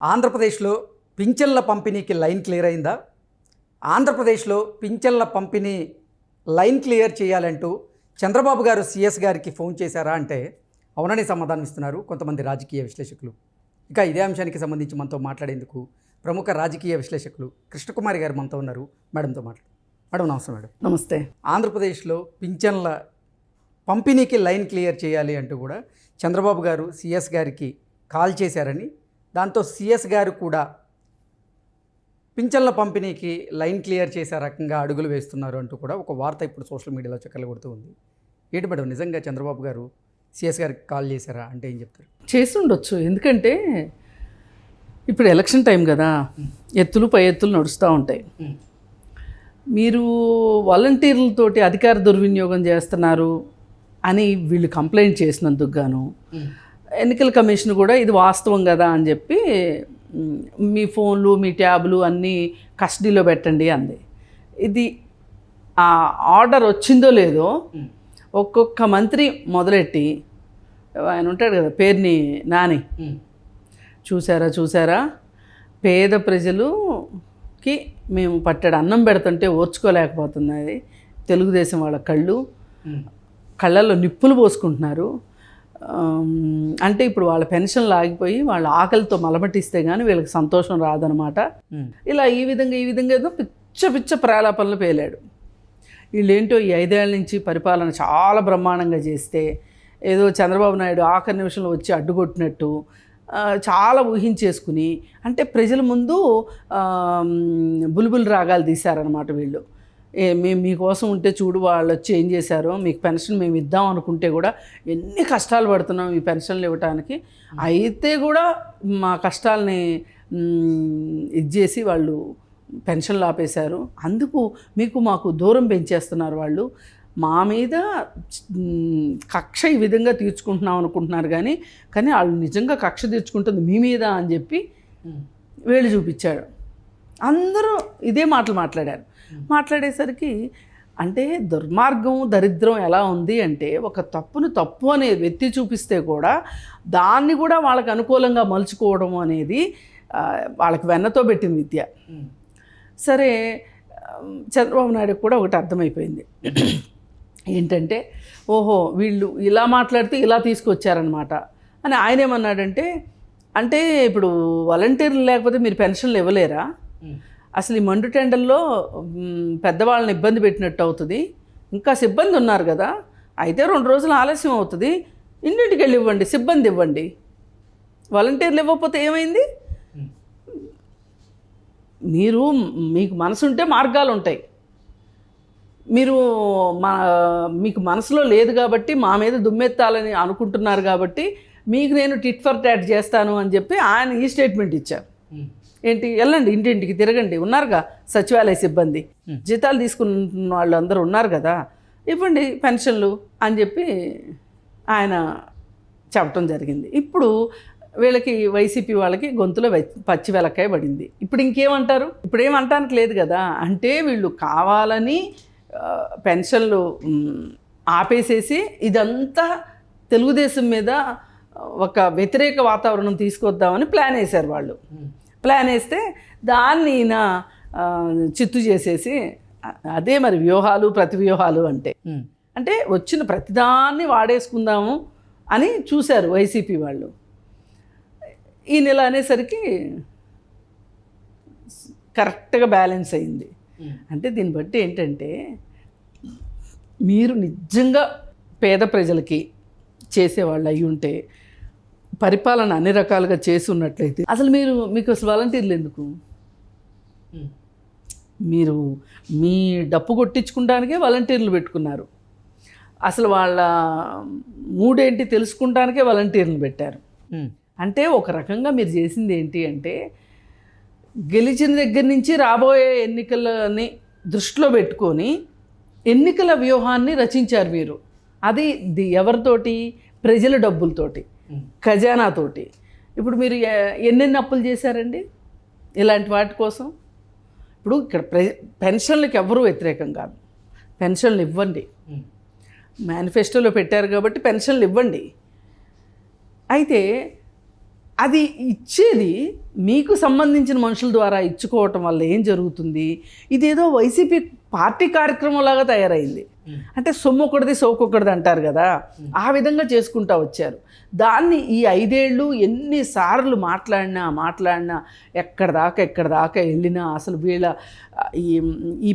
ఆంధ్రప్రదేశ్లో పింఛన్ల పంపిణీకి లైన్ క్లియర్ అయిందా? ఆంధ్రప్రదేశ్లో పింఛన్ల పంపిణీ లైన్ క్లియర్ చేయాలంటూ చంద్రబాబు గారు సీఎస్ గారికి ఫోన్ చేశారా అంటే అవునని సమాధానం ఇస్తున్నారు కొంతమంది రాజకీయ విశ్లేషకులు. ఇక ఇదే అంశానికి సంబంధించి మనతో మాట్లాడేందుకు ప్రముఖ రాజకీయ విశ్లేషకులు కృష్ణకుమారి గారు మనతో ఉన్నారు. మేడంతో మేడం నమస్తే. మేడం నమస్తే. ఆంధ్రప్రదేశ్లో పింఛన్ల పంపిణీకి లైన్ క్లియర్ చేయాలి అంటూ కూడా చంద్రబాబు గారు సీఎస్ గారికి కాల్ చేశారని, దాంతో సీఎస్ గారు కూడా పింఛన్ల పంపిణీకి లైన్ క్లియర్ చేసే రకంగా అడుగులు వేస్తున్నారు అంటూ కూడా ఒక వార్త ఇప్పుడు సోషల్ మీడియాలో చక్కర్లు కొడుతూ ఉంది. ఏంటి మేడం, నిజంగా చంద్రబాబు గారు సీఎస్ గారికి కాల్ చేశారా అంటే ఏం చెప్తారు? చేసి ఉండొచ్చు, ఎందుకంటే ఇప్పుడు ఎలక్షన్ టైం కదా, ఎత్తులు పై ఎత్తులు నడుస్తూ ఉంటాయి. మీరు వాలంటీర్లతోటి అధికార దుర్వినియోగం చేస్తున్నారు అని వీళ్ళు కంప్లైంట్ చేసినందుకు గాను ఎన్నికల కమిషన్ కూడా ఇది వాస్తవం కదా అని చెప్పి మీ ఫోన్లు మీ ట్యాబులు అన్నీ కస్టడీలో పెట్టండి అంది. ఇది ఆ ఆర్డర్ వచ్చిందో లేదో ఒక్కొక్క మంత్రి మొదలెట్టి, ఆయన ఉంటాడు కదా పేరుని నాని, చూసారా పేద ప్రజలుకి మేము పట్టాడు అన్నం పెడుతుంటే ఓర్చుకోలేకపోతున్నది తెలుగుదేశం వాళ్ళ కళ్ళల్లో నిప్పులు పోసుకుంటున్నారు. అంటే ఇప్పుడు వాళ్ళ పెన్షన్లు ఆగిపోయి వాళ్ళ ఆకలితో మలమటిస్తే కానీ వీళ్ళకి సంతోషం రాదనమాట. ఇలా ఈ విధంగా ఏదో పిచ్చ ప్రాలాపనలు పేలాడు. వీళ్ళేంటో ఈ 5 ఏళ్ల నుంచి పరిపాలన చాలా బ్రహ్మాండంగా చేస్తే ఏదో చంద్రబాబు నాయుడు ఆఖరి నిమిషంలో వచ్చి అడ్డుకొట్టినట్టు చాలా ఊహించేసుకుని, అంటే ప్రజల ముందు బుల్బుల్ రాగాలు తీశారనమాట వీళ్ళు. మేము మీకోసం ఉంటే చూడు వాళ్ళు వచ్చి ఏం చేశారో, మీకు పెన్షన్ మేము ఇద్దాం అనుకుంటే కూడా ఎన్ని కష్టాలు పడుతున్నాం ఈ పెన్షన్లు ఇవ్వటానికి, అయితే కూడా మా కష్టాలని ఇది చేసి వాళ్ళు పెన్షన్లు ఆపేశారు, అందుకు మాకు దూరం పెంచేస్తున్నారు వాళ్ళు, మా మీద కక్ష ఈ విధంగా తీర్చుకుంటున్నాం అనుకుంటున్నారు కానీ వాళ్ళు నిజంగా కక్ష తీర్చుకుంటుంది మీ మీద అని చెప్పి వేళ్ళు చూపించాడు. అందరూ ఇదే మాటలు మాట్లాడేసరికి, అంటే దుర్మార్గం దరిద్రం ఎలా ఉంది అంటే, ఒక తప్పును తప్పు అనేది ఎత్తి చూపిస్తే కూడా దాన్ని కూడా వాళ్ళకి అనుకూలంగా మలుచుకోవడం అనేది వాళ్ళకి వెన్నతో పెట్టిన విద్య. సరే, చంద్రబాబు నాయుడుకి కూడా ఒకటి అర్థమైపోయింది ఏంటంటే, ఓహో వీళ్ళు ఇలా మాట్లాడితే ఇలా తీసుకొచ్చారనమాట అని. ఆయన ఏమన్నాడంటే, అంటే ఇప్పుడు వాలంటీర్లు లేకపోతే మీరు పెన్షన్లు ఇవ్వలేరా, అసలు ఈ మండు టెండల్లో పెద్దవాళ్ళని ఇబ్బంది పెట్టినట్టు అవుతుంది, ఇంకా సిబ్బంది ఉన్నారు కదా, అయితే 2 రోజులు ఆలస్యం అవుతుంది, ఇంటింటికి వెళ్ళి ఇవ్వండి, సిబ్బంది ఇవ్వండి, వాలంటీర్లు ఇవ్వకపోతే ఏమైంది, మీకు మనసుంటే మార్గాలు ఉంటాయి, మీకు మనసులో లేదు కాబట్టి మా మీద దుమ్మెత్తాలని అనుకుంటున్నారు కాబట్టి మీకు నేను టిట్ ఫర్ టాట్ చేస్తాను అని చెప్పి ఆయన ఈ స్టేట్మెంట్ ఇచ్చారు. ఏంటి, వెళ్ళండి ఇంటింటికి తిరగండి, ఉన్నారుగా సచివాలయ సిబ్బంది, జీతాలు తీసుకున్న వాళ్ళు అందరూ ఉన్నారు కదా, ఇవ్వండి పెన్షన్లు అని చెప్పి ఆయన చెప్పడం జరిగింది. ఇప్పుడు వీళ్ళకి వైసీపీ వాళ్ళకి గొంతులో పచ్చి వెలక్కాయ పడింది. ఇప్పుడు ఇంకేమంటారు, ఇప్పుడు ఏమంటానికి లేదు కదా, అంటే వీళ్ళు కావాలని పెన్షన్లు ఆపేసేసి ఇదంతా తెలుగుదేశం మీద ఒక వ్యతిరేక వాతావరణం తీసుకొద్దామని ప్లాన్ వేశారు వాళ్ళు. ప్లాన్ వేస్తే దాన్ని ఈయన చిత్తు చేసేసి, అదే మరి వ్యూహాలు ప్రతి వ్యూహాలు అంటే వచ్చిన ప్రతిదాన్ని వాడేసుకుందాము అని చూశారు వైసీపీ వాళ్ళు. ఈ నెల అనేసరికి కరెక్ట్గా బ్యాలెన్స్ అయింది. అంటే దీన్ని బట్టి ఏంటంటే, మీరు నిజంగా పేద ప్రజలకి చేసేవాళ్ళు అయి ఉంటే, పరిపాలన అన్ని రకాలుగా చేసి ఉన్నట్లయితే అసలు మీకు అసలు వాలంటీర్లు ఎందుకు? మీరు మీ డప్పు కొట్టించుకోవడానికే వాలంటీర్లు పెట్టుకున్నారు, అసలు వాళ్ళ మూడేంటి తెలుసుకుంటానికే వాలంటీర్లు పెట్టారు. అంటే ఒక రకంగా మీరు చేసింది ఏంటి అంటే, గెలిచిన దగ్గర నుంచి రాబోయే ఎన్నికలని దృష్టిలో పెట్టుకొని ఎన్నికల వ్యూహాన్ని రచించారు మీరు. అది ఎవరితోటి? ప్రజల డబ్బులతోటి, ఖజానాతోటి. ఇప్పుడు మీరు ఎన్నెన్ని అప్పులు చేశారండి ఇలాంటి వాటి కోసం? ఇప్పుడు ఇక్కడ పెన్షన్లకు ఎవరూ వ్యతిరేకం కాదు, పెన్షన్లు ఇవ్వండి, మేనిఫెస్టోలో పెట్టారు కాబట్టి పెన్షన్లు ఇవ్వండి. అయితే అది ఇచ్చేది మీకు సంబంధించిన మనుషుల ద్వారా ఇచ్చుకోవటం వల్ల ఏం జరుగుతుంది, ఇదేదో వైసీపీ పార్టీ కార్యక్రమంలాగా తయారైంది. అంటే సొమ్ము ఒకటిది సోకొకటిది అంటారు కదా, ఆ విధంగా చేసుకుంటూ వచ్చారు. దాన్ని ఈ 5 ఏళ్ళు ఎన్నిసార్లు మాట్లాడినా ఎక్కడ దాకా వెళ్ళినా అసలు వీళ్ళ ఈ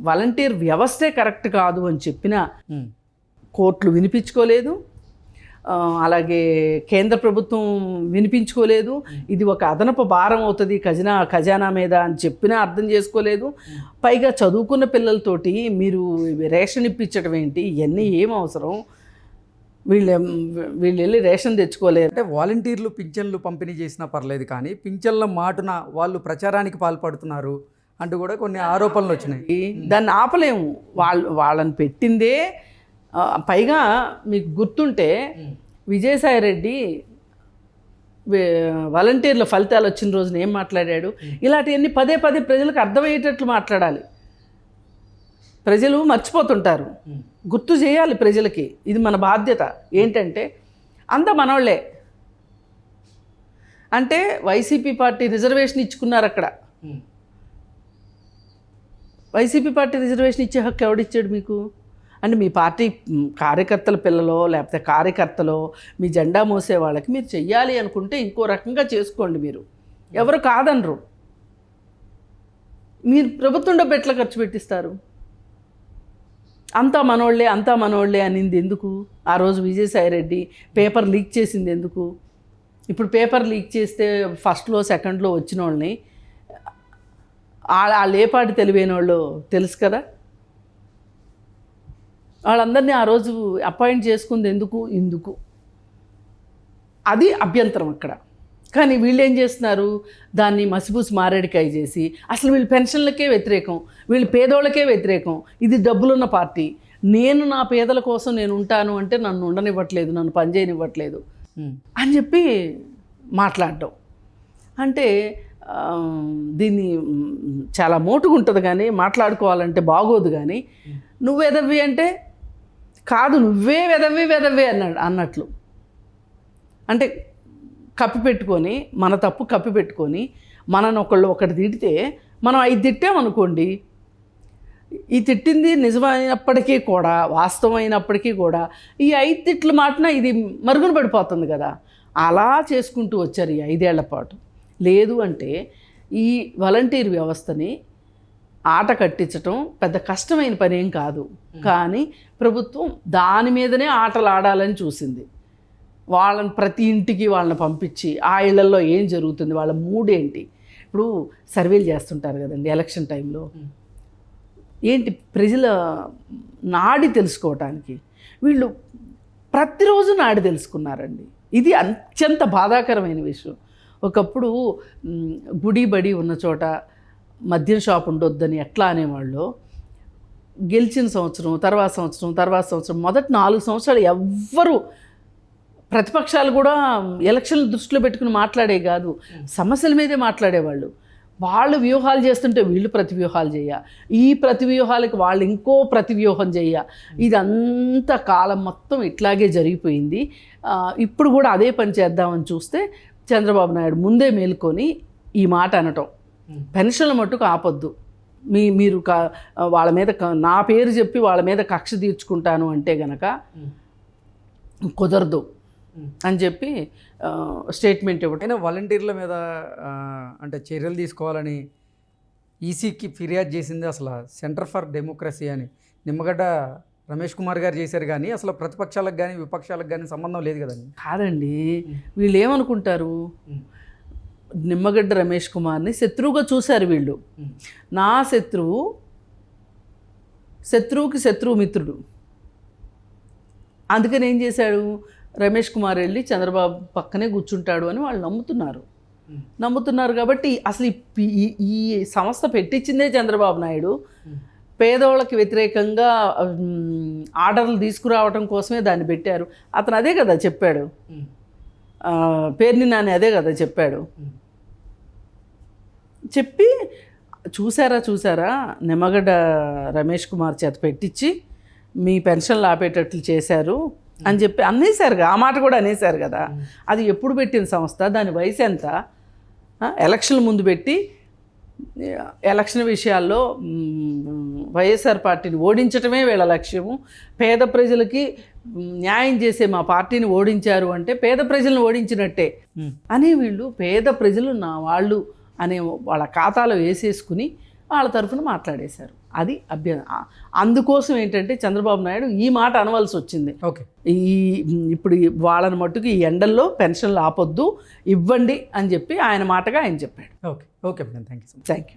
వాలంటీర్ వ్యవస్థే కరెక్ట్ కాదు అని చెప్పినా కోర్టులు వినిపించుకోలేదు, అలాగే కేంద్ర ప్రభుత్వం వినిపించుకోలేదు. ఇది ఒక అదనపు భారం అవుతుంది ఖజానా మీద అని చెప్పినా అర్థం చేసుకోలేదు. పైగా చదువుకున్న పిల్లలతోటి మీరు రేషన్ ఇప్పించడం ఏంటి, ఇవన్నీ ఏం అవసరం, వీళ్ళు వెళ్ళి రేషన్ తెచ్చుకోలేరు. అంటే వాలంటీర్లు పింఛన్లు పంపిణీ చేసినా పర్లేదు, కానీ పింఛన్ల మాటున వాళ్ళు ప్రచారానికి పాల్పడుతున్నారు అంటూ కూడా కొన్ని ఆరోపణలు వచ్చినాయి. దాన్ని ఆపలేము. వాళ్ళని పెట్టిందే. పైగా మీకు గుర్తుంటే విజయసాయి రెడ్డి వాలంటీర్ల ఫలితాలు వచ్చిన రోజున ఏం మాట్లాడాడు, ఇలాంటివన్నీ పదే ప్రజలకు అర్థమయ్యేటట్లు మాట్లాడాలి. ప్రజలు మర్చిపోతుంటారు, గుర్తు చేయాలి ప్రజలకి. ఇది మన బాధ్యత. ఏంటంటే అంతా మనోళ్లే. అంటే వైసీపీ పార్టీ రిజర్వేషన్ ఇచ్చుకున్నారు అక్కడ. వైసీపీ పార్టీ రిజర్వేషన్ ఇచ్చే హక్కు ఎవడిచ్చాడు మీకు? అంటే మీ పార్టీ కార్యకర్తల పిల్లలో లేకపోతే కార్యకర్తలో మీ జెండా మోసే వాళ్ళకి మీరు చెయ్యాలి అనుకుంటే ఇంకో రకంగా చేసుకోండి. మీరు ఎవరు కాదనరు. మీరు ప్రభుత్వం డబ్బు ఎట్లా ఖర్చు పెట్టిస్తారు? అంతా మనోళ్లే అనింది ఎందుకు? ఆ రోజు విజయసాయి రెడ్డి పేపర్ లీక్ చేసింది ఎందుకు? ఇప్పుడు పేపర్ లీక్ చేస్తే ఫస్ట్లో సెకండ్లో వచ్చిన వాళ్ళని ఆ లేపాటి తెలివైన వాళ్ళు తెలుసు కదా, వాళ్ళందరినీ ఆ రోజు అపాయింట్ చేసుకుంది ఎందుకు? అది అభ్యంతరం అక్కడ. కానీ వీళ్ళు ఏం చేస్తున్నారు, దాన్ని మసిబూసి మారేడికాయ చేసి అసలు వీళ్ళు పెన్షన్లకే వ్యతిరేకం, వీళ్ళు పేదోళ్ళకే వ్యతిరేకం, ఇది డబ్బులున్న పార్టీ, నేను నా పేదల కోసం నేను ఉంటాను అంటే నన్ను ఉండనివ్వట్లేదు, నన్ను పనిచేయనివ్వట్లేదు అని చెప్పి మాట్లాడడం. అంటే దీన్ని చాలా మోటుగా ఉంటుంది, కానీ మాట్లాడుకోవాలంటే బాగోదు. కానీ నువ్వు ఎదవ్వి అంటే కాదు, నువ్వే వెదవ్వి అన్నట్లు. అంటే కప్పిపెట్టుకొని, మన తప్పు కప్పిపెట్టుకొని మనను ఒకటి తిడితే మనం 5 తిట్టామనుకోండి, ఈ తిట్టింది నిజమైనప్పటికీ కూడా, వాస్తవమైనప్పటికీ కూడా ఈ 5 తిట్లు మాటన ఇది మరుగున పడిపోతుంది కదా. అలా చేసుకుంటూ వచ్చారు ఈ 5 ఏళ్ల పాటు. లేదు అంటే ఈ వాలంటీర్ వ్యవస్థని ఆట కట్టించటం పెద్ద కష్టమైన పని ఏం కాదు. కానీ ప్రభుత్వం దాని మీదనే ఆటలు ఆడాలని చూసింది. వాళ్ళని ప్రతి ఇంటికి వాళ్ళని పంపించి ఆ ఇళ్లలో ఏం జరుగుతుంది, వాళ్ళ మూడేంటి. ఇప్పుడు సర్వేలు చేస్తుంటారు కదండి ఎలక్షన్ టైంలో, ఏంటి ప్రజల నాడి తెలుసుకోవటానికి వీళ్ళు ప్రతిరోజు నాడి తెలుసుకున్నారండి. ఇది అత్యంత బాధాకరమైన విషయం. ఒకప్పుడు గుడి బడి ఉన్న చోట మద్యం షాప్ ఉండొద్దని ఎట్లా అనేవాళ్ళు, గెలిచిన సంవత్సరం తర్వాత సంవత్సరం మొదటి 4 సంవత్సరాలు ఎవ్వరు ప్రతిపక్షాలు కూడా ఎలక్షన్లు దృష్టిలో పెట్టుకుని మాట్లాడే కాదు, సమస్యల మీదే మాట్లాడేవాళ్ళు. వాళ్ళు వ్యూహాలు చేస్తుంటే వీళ్ళు ప్రతివ్యూహాలు చేయ, ఈ ప్రతివ్యూహాలకు వాళ్ళు ఇంకో ప్రతివ్యూహం చేయ, ఇదంతా కాలం మొత్తం ఇట్లాగే జరిగిపోయింది. ఇప్పుడు కూడా అదే పని చేద్దామని చూస్తే చంద్రబాబు నాయుడు ముందే మేల్కొని ఈ మాట అనటం, పెన్షన్ల మట్టుకు ఆపొద్దు, మీరు వాళ్ళ మీద నా పేరు చెప్పి వాళ్ళ మీద కక్ష తీర్చుకుంటాను అంటే గనక కుదరదు అని చెప్పి స్టేట్మెంట్ ఇవ్వటం. అయినా వాలంటీర్ల మీద అంటే చర్యలు తీసుకోవాలని ఈసీకి ఫిర్యాదు చేసింది అసలు సెంటర్ ఫర్ డెమోక్రసీ అని నిమ్మగడ్డ రమేష్ కుమార్ గారు చేశారు, కానీ అసలు ప్రతిపక్షాలకు కానీ విపక్షాలకు కానీ సంబంధం లేదు కదండి. కాదండి, వీళ్ళు ఏమనుకుంటారు, నిమ్మగడ్డ రమేష్ కుమార్ని శత్రువుగా చూశారు వీళ్ళు. నా శత్రువుకి శత్రువు మిత్రుడు. అందుకని ఏం చేశాడు, రమేష్ కుమార్ వెళ్ళి చంద్రబాబు పక్కనే కూర్చుంటాడు అని వాళ్ళు నమ్ముతున్నారు కాబట్టి అసలు ఈ సంస్థ పెట్టించిందే చంద్రబాబు నాయుడు. పేదోళ్ళకి వ్యతిరేకంగా ఆర్డర్లు తీసుకురావడం కోసమే దాన్ని పెట్టారు. అతను అదే కదా చెప్పాడు, పేర్ని నాని అదే కదా చెప్పాడు. చెప్పి చూసారా నిమ్మగడ్డ రమేష్ కుమార్ చేత పెట్టించి మీ పెన్షన్లు ఆపేటట్లు చేశారు, అని చెప్పి అనేసారు, ఆ మాట కూడా అనేసారు కదా. అది ఎప్పుడు పెట్టిన సంస్థ, దాని వయసు ఎంత, ఎలక్షన్ ముందు పెట్టి ఎలక్షన్ విషయాల్లో వైఎస్ఆర్ పార్టీని ఓడించటమే వీళ్ళ లక్ష్యము. పేద ప్రజలకి న్యాయం చేసే మా పార్టీని ఓడించారు అంటే పేద ప్రజలను ఓడించినట్టే అని వీళ్ళు పేద ప్రజలు నా వాళ్ళు అనే వాళ్ళ ఖాతాలో వేసేసుకుని వాళ్ళ తరఫున మాట్లాడేశారు. అది అందుకోసం ఏంటంటే చంద్రబాబు నాయుడు ఈ మాట అనవలసి వచ్చింది. ఓకే, ఇప్పుడు వాళ్ళని మట్టుకు ఈ ఎండల్లో పెన్షన్లు ఆపొద్దు, ఇవ్వండి అని చెప్పి ఆయన మాటగా ఆయన చెప్పాడు. Okay, okay madam, thank you. Thank you.